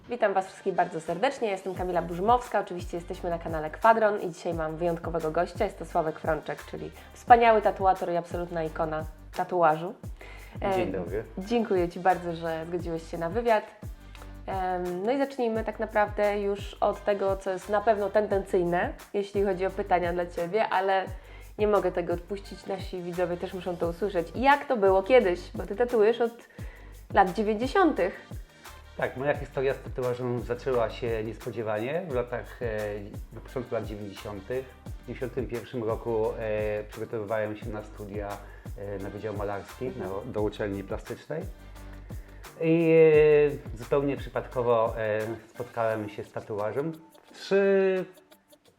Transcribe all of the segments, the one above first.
Witam Was wszystkich bardzo serdecznie, jestem Kamila Burzmowska, oczywiście jesteśmy na kanale Kwadron i dzisiaj mam wyjątkowego gościa, jest to Sławek Frączek, czyli wspaniały tatuator i absolutna ikona tatuażu. Dzień dobry. Dziękuję Ci bardzo, że zgodziłeś się na wywiad. No i zacznijmy tak naprawdę już od tego, co jest na pewno tendencyjne, jeśli chodzi o pytania dla Ciebie, ale nie mogę tego odpuścić, nasi widzowie też muszą to usłyszeć. Jak to było kiedyś? Bo Ty tatuujesz od lat 90. Tak, moja historia z tatuażem zaczęła się niespodziewanie na początku lat 90. W 1991 roku przygotowywałem się na studia na Wydział Malarski do uczelni plastycznej i zupełnie przypadkowo spotkałem się z tatuażem. Trzy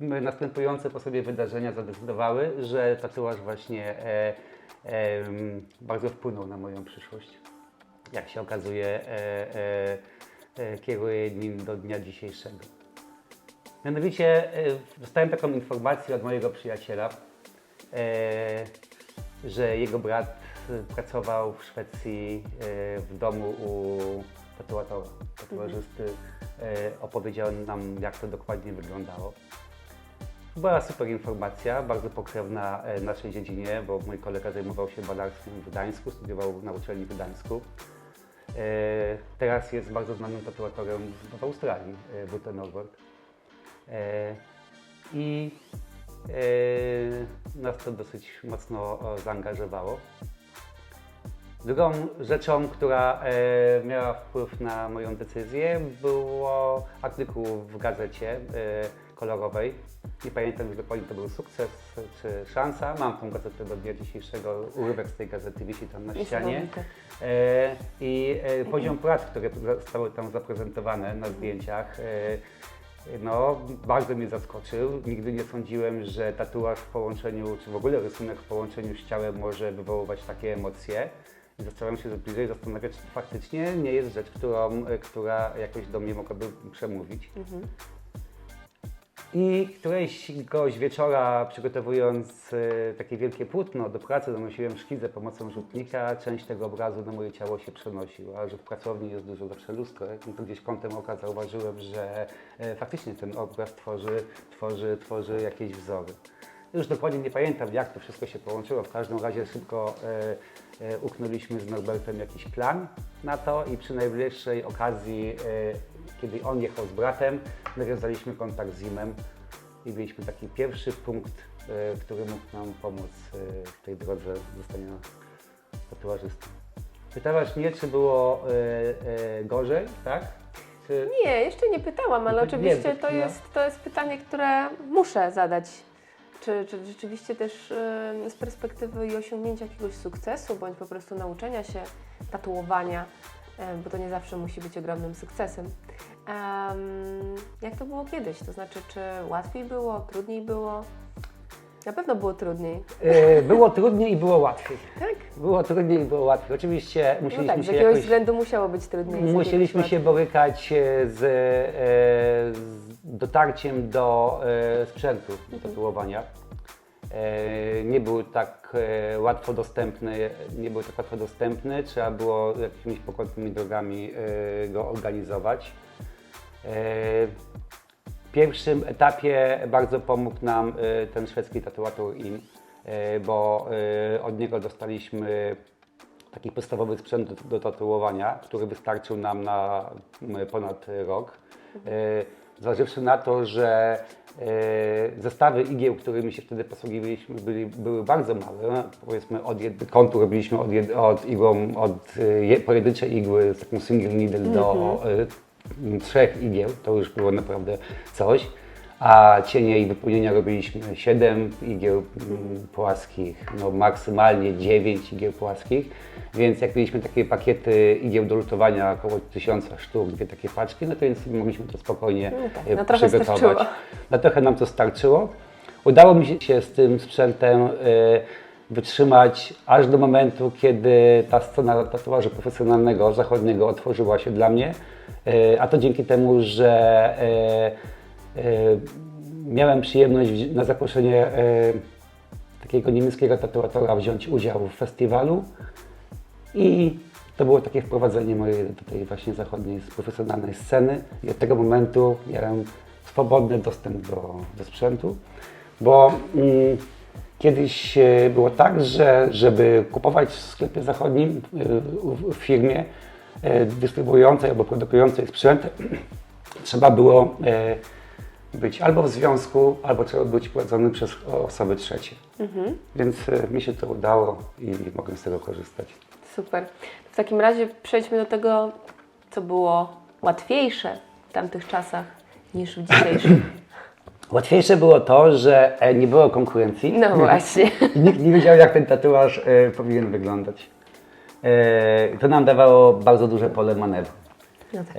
następujące po sobie wydarzenia zadecydowały, że tatuaż właśnie bardzo wpłynął na moją przyszłość. Jak się okazuje, kieruję nim do dnia dzisiejszego. Mianowicie dostałem taką informację od mojego przyjaciela, że jego brat pracował w Szwecji w domu u tatuażysty. Opowiedział nam, jak to dokładnie wyglądało. Była super informacja, bardzo pokrewna naszej dziedzinie, bo mój kolega zajmował się malarstwem w Gdańsku, studiował na uczelni w Gdańsku. Teraz jest bardzo znanym tatuatorem w Australii, Bute Norbert. I nas to dosyć mocno zaangażowało. Drugą rzeczą, która miała wpływ na moją decyzję, było artykuł w gazecie kolorowej. Nie pamiętam już dokładnie, to był sukces czy szansa. Mam tą gazetę do dnia dzisiejszego, urywek z tej gazety wisi tam na ścianie. I poziom prac, które zostały tam zaprezentowane na zdjęciach, no, bardzo mnie zaskoczył. Nigdy nie sądziłem, że tatuaż w połączeniu, czy w ogóle rysunek w połączeniu z ciałem może wywoływać takie emocje. I zacząłem się bliżej zastanawiać, czy to faktycznie nie jest rzecz, która jakoś do mnie mogłaby przemówić. I któregoś wieczora, przygotowując takie wielkie płótno do pracy, nanosiłem szkicę pomocą rzutnika. Część tego obrazu na moje ciało się przenosiła, że w pracowni jest dużo zawsze lustro. No to gdzieś kątem oka zauważyłem, że faktycznie ten obraz tworzy jakieś wzory. Już dokładnie nie pamiętam, jak to wszystko się połączyło. W każdym razie szybko uknęliśmy z Norbertem jakiś plan na to i przy najbliższej okazji, kiedy on jechał z bratem, nawiązaliśmy kontakt z Zimem i mieliśmy taki pierwszy punkt, który mógł nam pomóc w tej drodze zostania tatuażystą. Pytałaś mnie, czy było gorzej, tak? Nie, jeszcze nie pytałam, ale oczywiście to jest pytanie, które muszę zadać. Czy rzeczywiście też z perspektywy i osiągnięcia jakiegoś sukcesu, bądź po prostu nauczenia się tatuowania, bo to nie zawsze musi być ogromnym sukcesem. Jak to było kiedyś? To znaczy, czy łatwiej było, trudniej było? Na pewno było trudniej. Było trudniej i było łatwiej. Tak? Było trudniej i było łatwiej. Oczywiście musieliśmy no tak, z się jakiegoś względu musiało być trudniej. Musieliśmy się borykać z dotarciem do sprzętu do tatuowania. Nie był tak łatwo dostępny, trzeba było jakimiś pokątnymi drogami go organizować. W pierwszym etapie bardzo pomógł nam ten szwedzki tatuator Im, bo od niego dostaliśmy taki podstawowy sprzęt do tatuowania, który wystarczył nam na ponad rok. Zważywszy na to, że zestawy igieł, którymi się wtedy posługiwaliśmy, były bardzo małe. Powiedzmy od kątu robiliśmy od pojedynczej igły z taką single needle do 3 igieł, to już było naprawdę coś. A cienie i wypełnienia robiliśmy 7 igieł płaskich, no maksymalnie 9 igieł płaskich, więc jak mieliśmy takie pakiety igieł do lutowania, około 1000 sztuk, 2 takie paczki, no to więc mogliśmy to spokojnie przygotować. Na trochę nam to starczyło. Udało mi się z tym sprzętem wytrzymać aż do momentu, kiedy ta scena tatuażu profesjonalnego, zachodniego otworzyła się dla mnie, a to dzięki temu, że miałem przyjemność na zaproszenie takiego niemieckiego tatuatora wziąć udział w festiwalu i to było takie wprowadzenie mojej do tej właśnie zachodniej profesjonalnej sceny i od tego momentu miałem swobodny dostęp do sprzętu, bo kiedyś było tak, że żeby kupować w sklepie zachodnim, w firmie dystrybuującej albo produkującej sprzęt, trzeba było być albo w związku, albo trzeba być prowadzony przez osoby trzecie. Więc mi się to udało i mogłem z tego korzystać. Super. W takim razie przejdźmy do tego, co było łatwiejsze w tamtych czasach niż w dzisiejszych. Łatwiejsze było to, że nie było konkurencji. No właśnie. I nikt nie wiedział, jak ten tatuaż powinien wyglądać. To nam dawało bardzo duże pole manewru. No tak.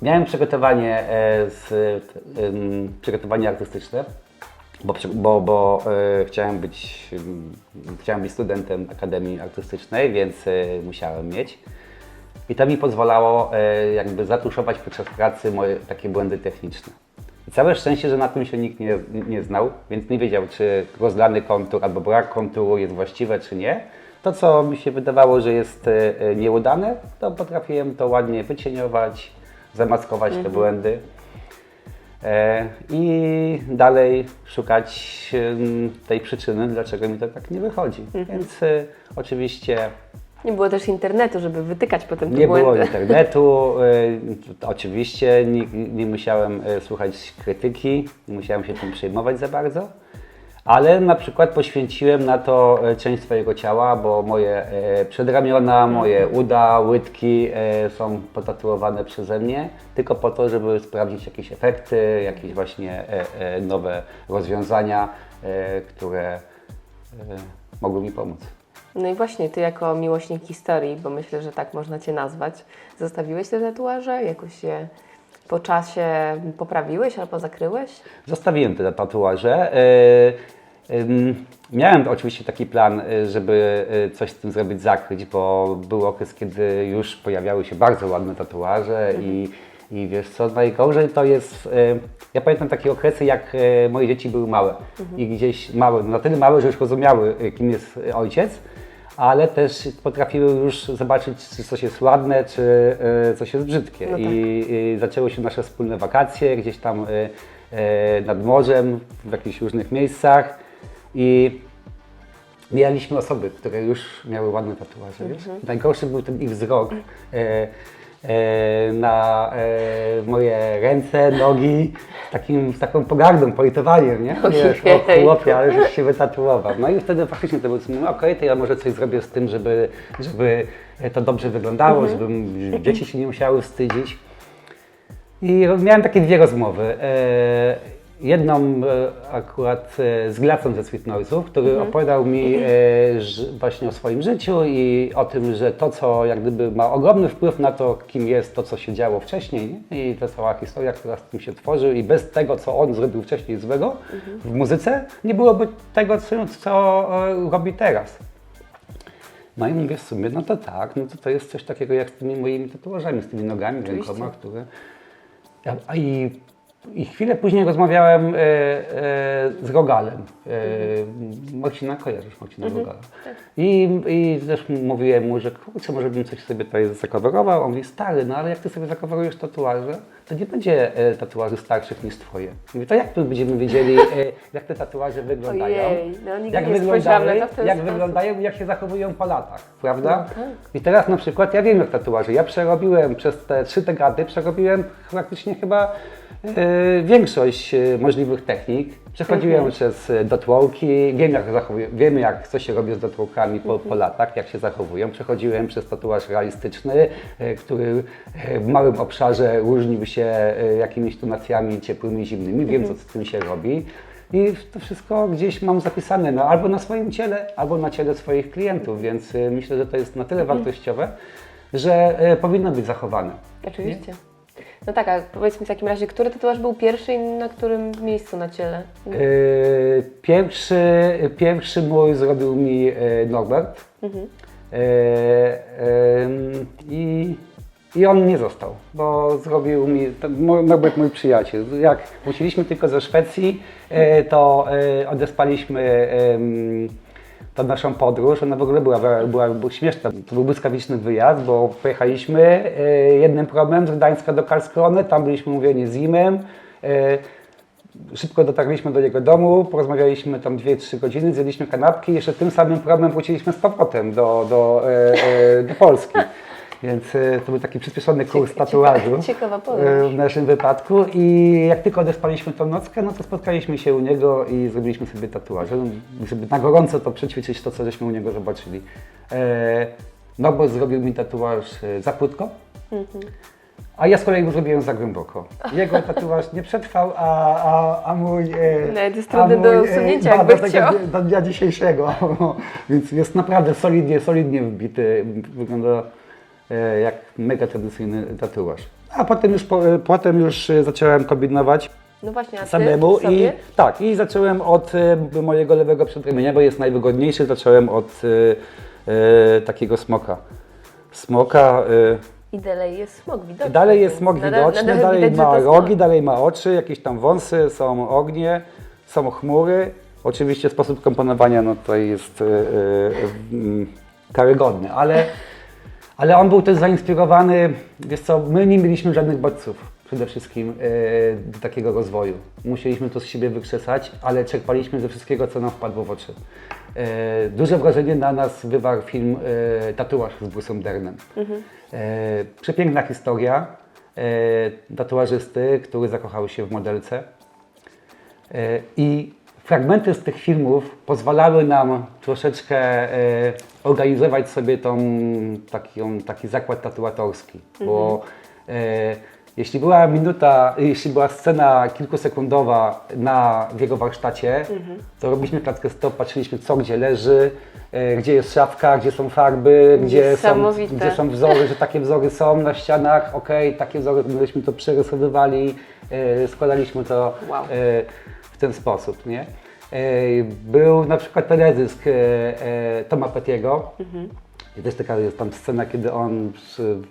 Miałem przygotowanie artystyczne, bo chciałem być studentem Akademii Artystycznej, więc musiałem mieć. I to mi pozwalało jakby zatuszować podczas pracy moje takie błędy techniczne. I całe szczęście, że na tym się nikt nie znał, więc nie wiedział, czy rozlany kontur albo brak konturu jest właściwe, czy nie. To, co mi się wydawało, że jest nieudane, to potrafiłem to ładnie wycieniować, zamaskować te błędy i dalej szukać tej przyczyny, dlaczego mi to tak nie wychodzi. Więc oczywiście Nie było też internetu, żeby wytykać potem te nie błędy. było internetu, oczywiście nie musiałem słuchać krytyki, nie musiałem się tym przejmować za bardzo, ale na przykład poświęciłem na to część swojego ciała, bo moje przedramiona, moje uda, łydki są potatuowane przeze mnie tylko po to, żeby sprawdzić jakieś efekty, jakieś właśnie nowe rozwiązania, które mogły mi pomóc. No i właśnie Ty jako miłośnik historii, bo myślę, że tak można Cię nazwać, zostawiłeś te tatuaże? Jakoś je po czasie poprawiłeś albo zakryłeś? Zostawiłem te tatuaże. Miałem oczywiście taki plan, żeby coś z tym zrobić, zakryć, bo był okres, kiedy już pojawiały się bardzo ładne tatuaże i wiesz co, najgorzej to jest, ja pamiętam takie okresy, jak moje dzieci były małe i gdzieś małe, na tyle małe, że już rozumiały, kim jest ojciec, ale też potrafiły już zobaczyć, czy coś jest ładne, czy coś jest brzydkie. No tak. I zaczęły się nasze wspólne wakacje gdzieś tam nad morzem, w jakichś różnych miejscach i mijaliśmy osoby, które już miały ładne tatuaże. Wiesz? Najgorszy był ten ich wzrok na moje ręce, nogi, z taką pogardą, politowaniem, nie? Wiesz, o chłopie, ale żeś się wytatuował. No i wtedy faktycznie to było, okej, to ja może coś zrobię z tym, żeby to dobrze wyglądało, żeby dzieci się nie musiały wstydzić. I miałem takie dwie rozmowy. Jedną akurat z Glacą ze Sweet Noise'ów, który opowiadał mi właśnie o swoim życiu i o tym, że to, co jak gdyby ma ogromny wpływ na to, kim jest, to, co się działo wcześniej, nie? I ta cała historia, która z tym się tworzy i bez tego, co on zrobił wcześniej złego w muzyce, nie byłoby tego, co robi teraz. No i mówię w sumie, no to tak, no to jest coś takiego jak z tymi moimi tatuażami, z tymi nogami, rękoma, które... I chwilę później rozmawiałem z Rogalem. Marcina, kojarzysz Marcina Rogala. I też mówiłem mu, że kurczę, może bym coś sobie tutaj zakowerował. On mówi, stary, no ale jak ty sobie zakowerujesz tatuaże, to nie będzie tatuaży starszych niż twoje. Mówię, to jak my będziemy wiedzieli, jak te tatuaże wyglądają? Ojej, no nigdy nie spojrzałam na to w ten jak sposób. wyglądają i jak się zachowują po latach, prawda? No tak. I teraz na przykład ja wiem jak tatuaże. Ja przerobiłem przez te 3 dekady, przerobiłem praktycznie chyba większość możliwych technik. Przechodziłem przez dotłoki, wiemy jak co się robi z dotłokami po latach, jak się zachowują. Przechodziłem przez tatuaż realistyczny, który w małym obszarze różnił się jakimiś tonacjami ciepłymi, zimnymi. Wiem co z tym się robi. I to wszystko gdzieś mam zapisane albo na swoim ciele, albo na ciele swoich klientów, więc myślę, że to jest na tyle wartościowe, że powinno być zachowane. Oczywiście. No tak, a powiedz mi w takim razie, który tatuaż był pierwszy i na którym miejscu na ciele? Pierwszy mój zrobił mi Norbert i on nie został, bo zrobił mi, Norbert mój przyjaciel. Jak wróciliśmy tylko ze Szwecji, to odespaliśmy tą naszą podróż, ona w ogóle była śmieszna. To był błyskawiczny wyjazd, bo pojechaliśmy jednym promem z Gdańska do Karlskrony, tam byliśmy umówieni z Imem. Szybko dotarliśmy do jego domu, porozmawialiśmy tam 2-3 godziny, zjedliśmy kanapki i jeszcze tym samym promem wróciliśmy z powrotem do Polski. Więc to był taki przyspieszony kurs tatuażu Ciekawa podróż. w naszym wypadku i jak tylko odespaliśmy tą nockę, no to spotkaliśmy się u niego i zrobiliśmy sobie tatuaże, żeby na gorąco to przećwiczyć to, co żeśmy u niego zobaczyli. No bo zrobił mi tatuaż za płytko, a ja z kolei go zrobiłem za głęboko. Jego tatuaż nie przetrwał, a mój... Nawet jest trudny do usunięcia, jakby chciał. Do dnia dzisiejszego, więc jest naprawdę solidnie wbity, wygląda jak mega tradycyjny tatuaż. A potem już zacząłem kombinować No właśnie, a ty samemu sobie? i zacząłem od mojego lewego przedramienia, bo jest najwygodniejszy, zacząłem od takiego smoka. I dalej jest smok widoczny. Dalej jest smok Nadal widoczny, widać, dalej że ma to rogi, smok. dalej ma oczy, jakieś tam wąsy, są ognie, są chmury. Oczywiście sposób komponowania no tutaj jest karygodny, ale on był też zainspirowany, wiesz co, my nie mieliśmy żadnych bodźców przede wszystkim do takiego rozwoju. Musieliśmy to z siebie wykrzesać, ale czerpaliśmy ze wszystkiego, co nam wpadło w oczy. Duże wrażenie na nas wywarł film Tatuaż z Bruce'em Dernem. Przepiękna historia tatuażysty, który zakochał się w modelce. I fragmenty z tych filmów pozwalały nam troszeczkę organizować sobie taki zakład tatuatorski, bo jeśli była scena kilkusekundowa w jego warsztacie, to robiliśmy klatkę stop, patrzyliśmy co gdzie leży, gdzie jest szafka, gdzie są farby, gdzie są wzory, że takie wzory są na ścianach, takie wzory, myśmy to przerysowywali, składaliśmy to w ten sposób, nie? Był na przykład teledysk Toma Pettiego. I też taka jest tam scena, kiedy on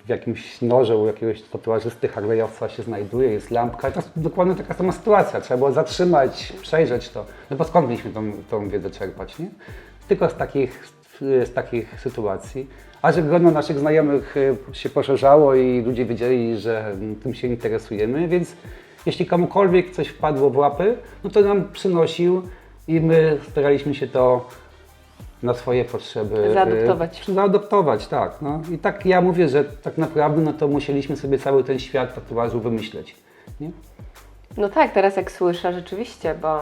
w jakimś noże u jakiegoś tatuażysty harlejowca się znajduje, jest lampka. To jest dokładnie taka sama sytuacja. Trzeba było zatrzymać, przejrzeć to. No bo skąd mieliśmy tą wiedzę czerpać, nie? Tylko z takich sytuacji. A że grono naszych znajomych się poszerzało i ludzie wiedzieli, że tym się interesujemy, więc jeśli komukolwiek coś wpadło w łapy, no to nam przynosił i my staraliśmy się to na swoje potrzeby zaadoptować, tak. No. I tak ja mówię, że tak naprawdę no to musieliśmy sobie cały ten świat tatuażu wymyśleć. Nie? No tak, teraz jak słyszę, rzeczywiście, bo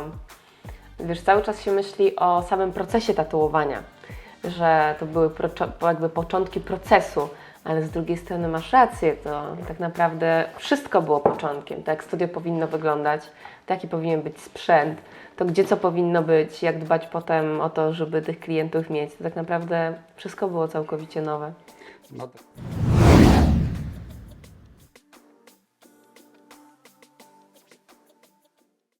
wiesz, cały czas się myśli o samym procesie tatuowania, że to były jakby początki procesu, ale z drugiej strony masz rację, to tak naprawdę wszystko było początkiem, tak jak studio powinno wyglądać, jaki powinien być sprzęt, to gdzie co powinno być, jak dbać potem o to, żeby tych klientów mieć, to tak naprawdę wszystko było całkowicie nowe. No tak.